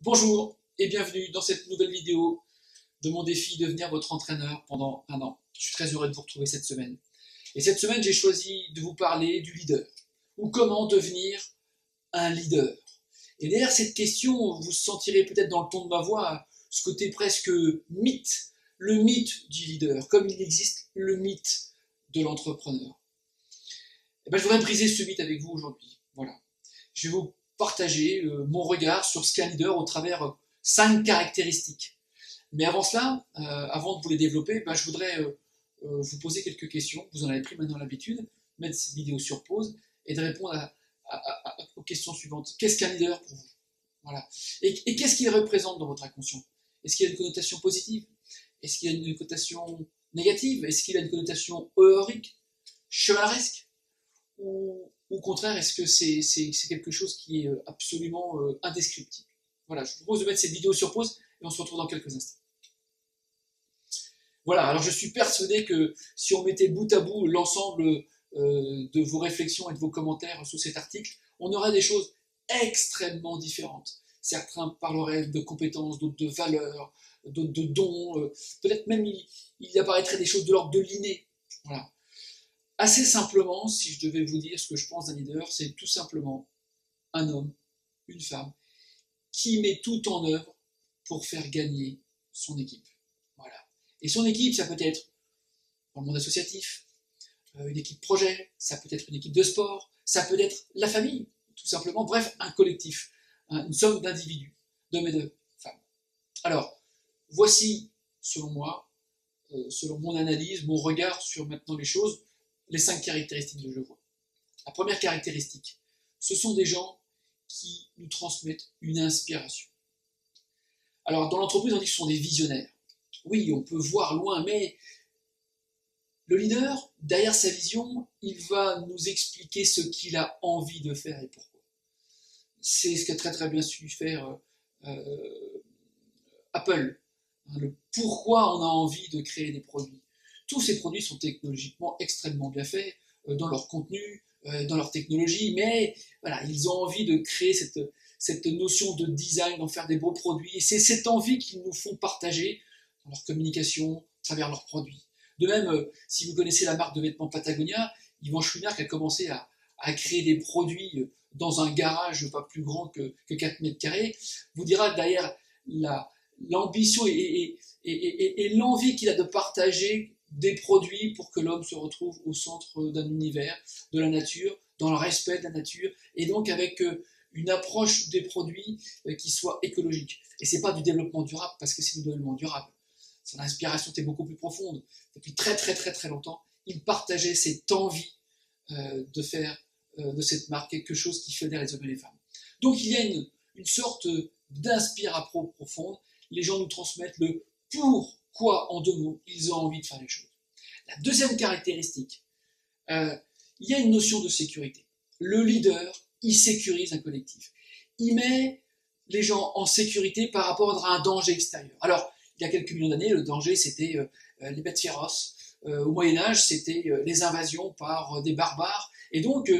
Bonjour et bienvenue dans cette nouvelle vidéo de mon défi devenir votre entraîneur pendant un an. Je suis très heureux de vous retrouver cette semaine. Et cette semaine, j'ai choisi de vous parler du leader, ou comment devenir un leader. Et derrière cette question, vous sentirez peut-être dans le ton de ma voix ce côté presque mythe, le mythe du leader, comme il existe le mythe de l'entrepreneur. Et ben, je voudrais briser ce mythe avec vous aujourd'hui. Voilà. Je vais vous partager mon regard sur ce qu'est un leader au travers 5 caractéristiques. Mais avant cela, avant de vous les développer, ben, je voudrais vous poser quelques questions. Vous en avez pris maintenant l'habitude, mettre cette vidéo sur pause et de répondre aux questions suivantes. Qu'est-ce qu'un leader pour vous? Voilà. Et qu'est-ce qu'il représente dans votre inconscient? Est-ce qu'il a une connotation positive? Est-ce qu'il a une connotation négative? Est-ce qu'il a une connotation héroïque, chevaleresque? Ou au contraire, est-ce que c'est quelque chose qui est absolument indescriptible? Voilà, je vous propose de mettre cette vidéo sur pause et on se retrouve dans quelques instants. Voilà, alors je suis persuadé que si on mettait bout à bout l'ensemble de vos réflexions et de vos commentaires sous cet article, on aurait des choses extrêmement différentes. Certains parleraient de compétences, d'autres de valeurs, d'autres de dons, peut-être même il apparaîtrait des choses de l'ordre de l'inné. Voilà. Assez simplement, si je devais vous dire ce que je pense d'un leader, c'est tout simplement un homme, une femme, qui met tout en œuvre pour faire gagner son équipe. Voilà. Et son équipe, ça peut être dans le monde associatif, une équipe projet, ça peut être une équipe de sport, ça peut être la famille, tout simplement, bref, un collectif, une somme d'individus, d'hommes et de femmes. Alors, voici, selon moi, selon mon analyse, mon regard sur maintenant les choses, les 5 caractéristiques que je vois. La première caractéristique, ce sont des gens qui nous transmettent une inspiration. Alors, dans l'entreprise, on dit que ce sont des visionnaires. Oui, on peut voir loin, mais le leader, derrière sa vision, il va nous expliquer ce qu'il a envie de faire et pourquoi. C'est ce qu'a très très bien su faire Apple. Le pourquoi on a envie de créer des produits. Tous ces produits sont technologiquement extrêmement bien faits, dans leur contenu, dans leur technologie, mais voilà, ils ont envie de créer cette notion de design, d'en faire des beaux produits, et c'est cette envie qu'ils nous font partager dans leur communication, à travers leurs produits. De même, si vous connaissez la marque de vêtements Patagonia, Yvan Chouinard qui a commencé à créer des produits dans un garage pas plus grand que 4 mètres carrés, vous dira que derrière l'ambition et l'envie qu'il a de partager des produits pour que l'homme se retrouve au centre d'un univers, de la nature, dans le respect de la nature, et donc avec une approche des produits qui soit écologique. Et c'est pas du développement durable, parce que c'est du développement durable. Son inspiration était beaucoup plus profonde. Depuis très très très très longtemps, il partageait cette envie de faire de cette marque quelque chose qui fédère les hommes et les femmes. Donc il y a une sorte d'inspiration profonde. Les gens nous transmettent le pourquoi, en 2 mots, ils ont envie de faire les choses. La deuxième caractéristique, il y a une notion de sécurité. Le leader, il sécurise un collectif. Il met les gens en sécurité par rapport à un danger extérieur. Alors, il y a quelques millions d'années, le danger, c'était les bêtes féroces. Au Moyen-Âge, c'était les invasions par des barbares. Et donc,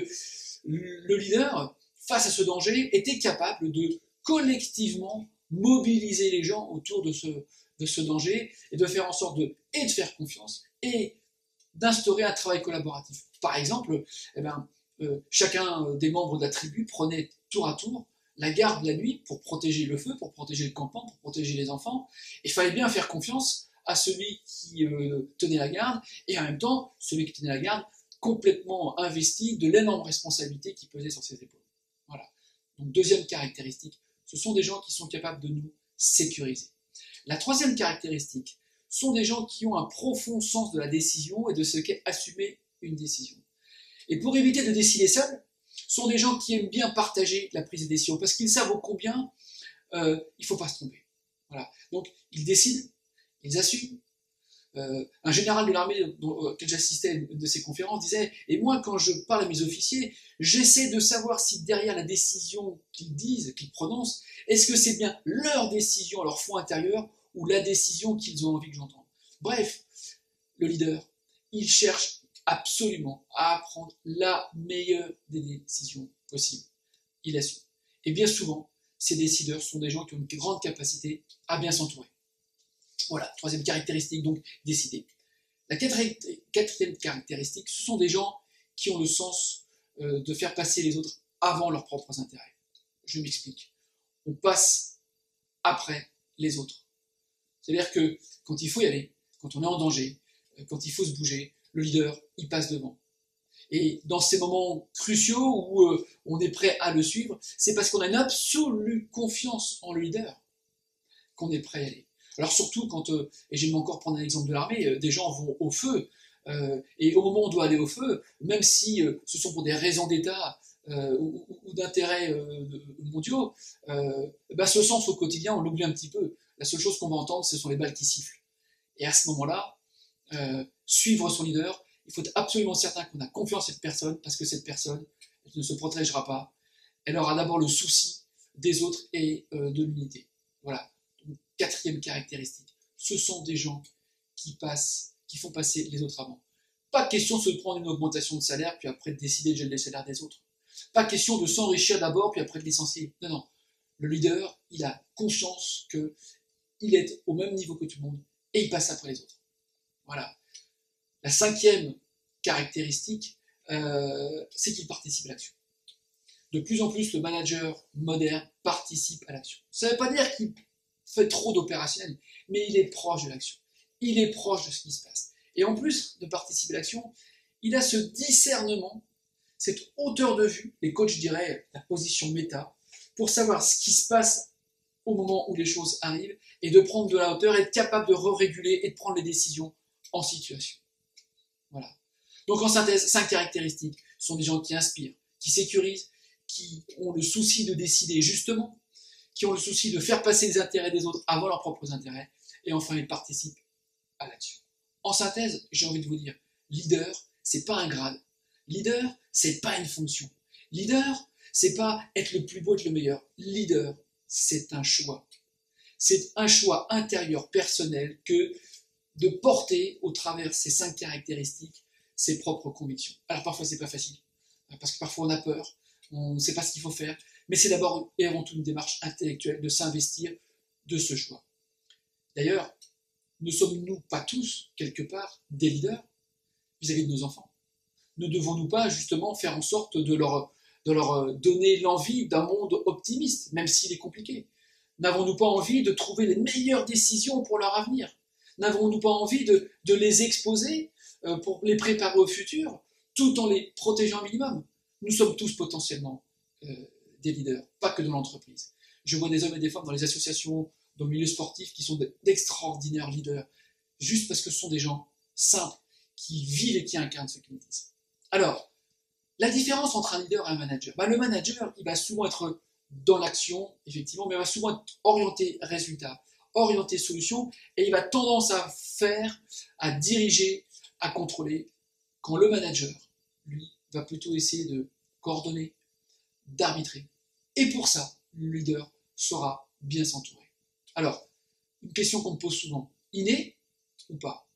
le leader, face à ce danger, était capable de collectivement mobiliser les gens autour de ce danger et de faire en sorte de faire confiance et d'instaurer un travail collaboratif. Par exemple, chacun des membres de la tribu prenait tour à tour la garde la nuit pour protéger le feu, pour protéger le campement, pour protéger les enfants. Il fallait bien faire confiance à celui qui tenait la garde et en même temps, celui qui tenait la garde complètement investi de l'énorme responsabilité qui pesait sur ses épaules. Voilà. Donc, deuxième caractéristique, ce sont des gens qui sont capables de nous sécuriser. La troisième caractéristique sont des gens qui ont un profond sens de la décision et de ce qu'est assumer une décision. Et pour éviter de décider seul, sont des gens qui aiment bien partager la prise de décision parce qu'ils savent ô combien il ne faut pas se tromper. Voilà. Donc, ils décident, ils assument. Un général de l'armée auquel j'assistais à une de ces conférences disait « Et moi, quand je parle à mes officiers, j'essaie de savoir si derrière la décision qu'ils disent, qu'ils prononcent, est-ce que c'est bien leur décision, leur fond intérieur, ou la décision qu'ils ont envie que j'entende. » Bref, le leader, il cherche absolument à prendre la meilleure des décisions possibles. Il assume. Et bien souvent, ces décideurs sont des gens qui ont une grande capacité à bien s'entourer. Voilà, troisième caractéristique, donc décider. La quatrième caractéristique, ce sont des gens qui ont le sens de faire passer les autres avant leurs propres intérêts. Je m'explique. On passe après les autres. C'est-à-dire que quand il faut y aller, quand on est en danger, quand il faut se bouger, le leader, il passe devant. Et dans ces moments cruciaux où on est prêt à le suivre, c'est parce qu'on a une absolue confiance en le leader qu'on est prêt à y aller. Alors surtout quand, et j'aime encore prendre un exemple de l'armée, des gens vont au feu, et au moment où on doit aller au feu, même si ce sont pour des raisons d'État ou d'intérêts mondiaux, ce sens au quotidien, on l'oublie un petit peu. La seule chose qu'on va entendre, ce sont les balles qui sifflent. Et à ce moment-là, suivre son leader, il faut être absolument certain qu'on a confiance en cette personne, parce que cette personne elle ne se protégera pas. Elle aura d'abord le souci des autres et de l'unité. Voilà. Donc, quatrième caractéristique. Ce sont des gens qui font passer les autres avant. Pas question de se prendre une augmentation de salaire, puis après de décider de geler les salaires des autres. Pas question de s'enrichir d'abord, puis après de licencier. Non, non. Le leader, il a conscience qu'il est au même niveau que tout le monde, et il passe après les autres. Voilà. La cinquième caractéristique, c'est qu'il participe à l'action. De plus en plus, le manager moderne participe à l'action. Ça ne veut pas dire qu'il fait trop d'opérationnel, mais il est proche de l'action. Il est proche de ce qui se passe. Et en plus de participer à l'action, il a ce discernement, cette hauteur de vue, les coachs diraient la position méta, pour savoir ce qui se passe au moment où les choses arrivent, et de prendre de la hauteur, être capable de réguler et de prendre les décisions en situation. Voilà. Donc en synthèse, 5 caractéristiques. Ce sont des gens qui inspirent, qui sécurisent, qui ont le souci de décider justement, qui ont le souci de faire passer les intérêts des autres avant leurs propres intérêts, et enfin ils participent à l'action. En synthèse, j'ai envie de vous dire, leader, c'est pas un grade. Leader, c'est pas une fonction. Leader, c'est pas être le plus beau, être le meilleur. Leader, c'est un choix. C'est un choix intérieur personnel que de porter au travers ces 5 caractéristiques ses propres convictions. Alors parfois c'est pas facile, parce que parfois on a peur, on ne sait pas ce qu'il faut faire, mais c'est d'abord et avant tout une démarche intellectuelle de s'investir de ce choix. D'ailleurs, ne sommes-nous pas tous, quelque part, des leaders vis-à-vis de nos enfants? Ne devons-nous pas justement faire en sorte de leur donner l'envie d'un monde optimiste, même s'il est compliqué? N'avons-nous pas envie de trouver les meilleures décisions pour leur avenir? N'avons-nous pas envie de les exposer pour les préparer au futur, tout en les protégeant au minimum? Nous sommes tous potentiellement des leaders, pas que dans l'entreprise. Je vois des hommes et des femmes dans les associations, dans le milieu sportif, qui sont d'extraordinaires leaders, juste parce que ce sont des gens simples, qui vivent et qui incarnent ce qu'ils disent. Alors, la différence entre un leader et un manager, le manager, il va souvent être dans l'action, effectivement, mais il va souvent être orienté résultat, orienté solution, et il va tendance à diriger, à contrôler, quand le manager, lui, va plutôt essayer de coordonner, d'arbitrer. Et pour ça, le leader saura bien s'entourer. Alors, une question qu'on me pose souvent, inné ou pas?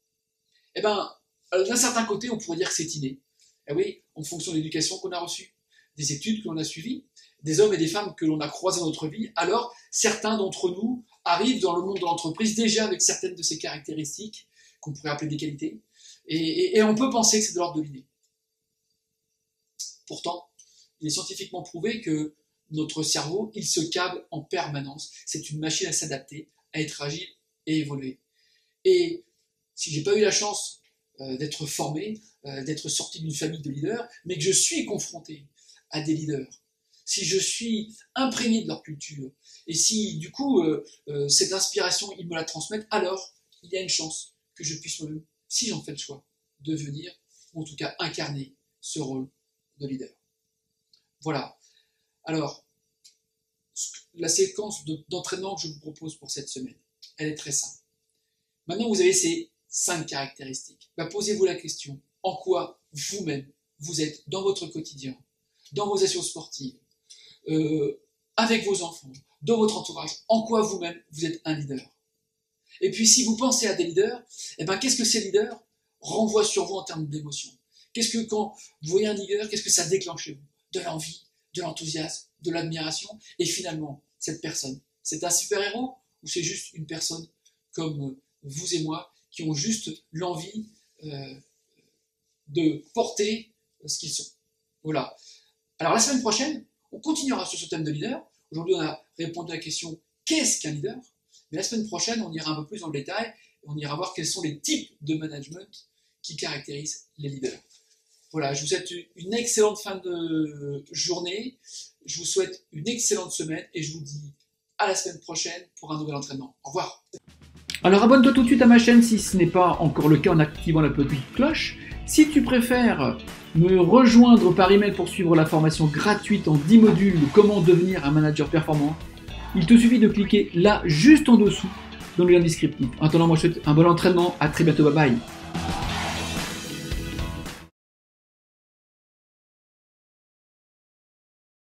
D'un certain côté, on pourrait dire que c'est inné. Eh oui, en fonction de l'éducation qu'on a reçue, des études que l'on a suivies, des hommes et des femmes que l'on a croisés dans notre vie, alors certains d'entre nous arrivent dans le monde de l'entreprise déjà avec certaines de ces caractéristiques, qu'on pourrait appeler des qualités, et on peut penser que c'est de l'ordre de l'inné. Pourtant, il est scientifiquement prouvé que notre cerveau, il se câble en permanence. C'est une machine à s'adapter, à être agile et évoluer. Et si j'ai pas eu la chance d'être formé, d'être sorti d'une famille de leaders, mais que je suis confronté à des leaders, si je suis imprégné de leur culture, et si du coup cette inspiration, ils me la transmettent, alors il y a une chance que je puisse moi-même, si j'en fais le choix, devenir, ou en tout cas incarner ce rôle de leader. Voilà. Alors, la séquence d'entraînement que je vous propose pour cette semaine, elle est très simple. Maintenant, vous avez ces 5 caractéristiques. Posez-vous la question, en quoi vous-même, vous êtes dans votre quotidien, dans vos actions sportives, avec vos enfants, dans votre entourage, en quoi vous-même, vous êtes un leader. Et puis, si vous pensez à des leaders, qu'est-ce que ces leaders renvoient sur vous en termes d'émotion? Qu'est-ce que quand vous voyez un leader, qu'est-ce que ça déclenche chez vous? De l'envie, de l'enthousiasme, de l'admiration, et finalement, cette personne? C'est un super-héros ou c'est juste une personne comme vous et moi qui ont juste l'envie de porter ce qu'ils sont? Voilà. Alors la semaine prochaine, on continuera sur ce thème de leader. Aujourd'hui, on a répondu à la question qu'est-ce qu'un leader? Mais la semaine prochaine, on ira un peu plus dans le détail et on ira voir quels sont les types de management qui caractérisent les leaders. Voilà, je vous souhaite une excellente fin de journée. Je vous souhaite une excellente semaine et je vous dis à la semaine prochaine pour un nouvel entraînement. Au revoir. Alors abonne-toi tout de suite à ma chaîne si ce n'est pas encore le cas en activant la petite cloche. Si tu préfères me rejoindre par email pour suivre la formation gratuite en 10 modules Comment devenir un manager performant, il te suffit de cliquer là juste en dessous dans le lien descriptif. En attendant, moi je te souhaite un bon entraînement. À très bientôt. Bye bye.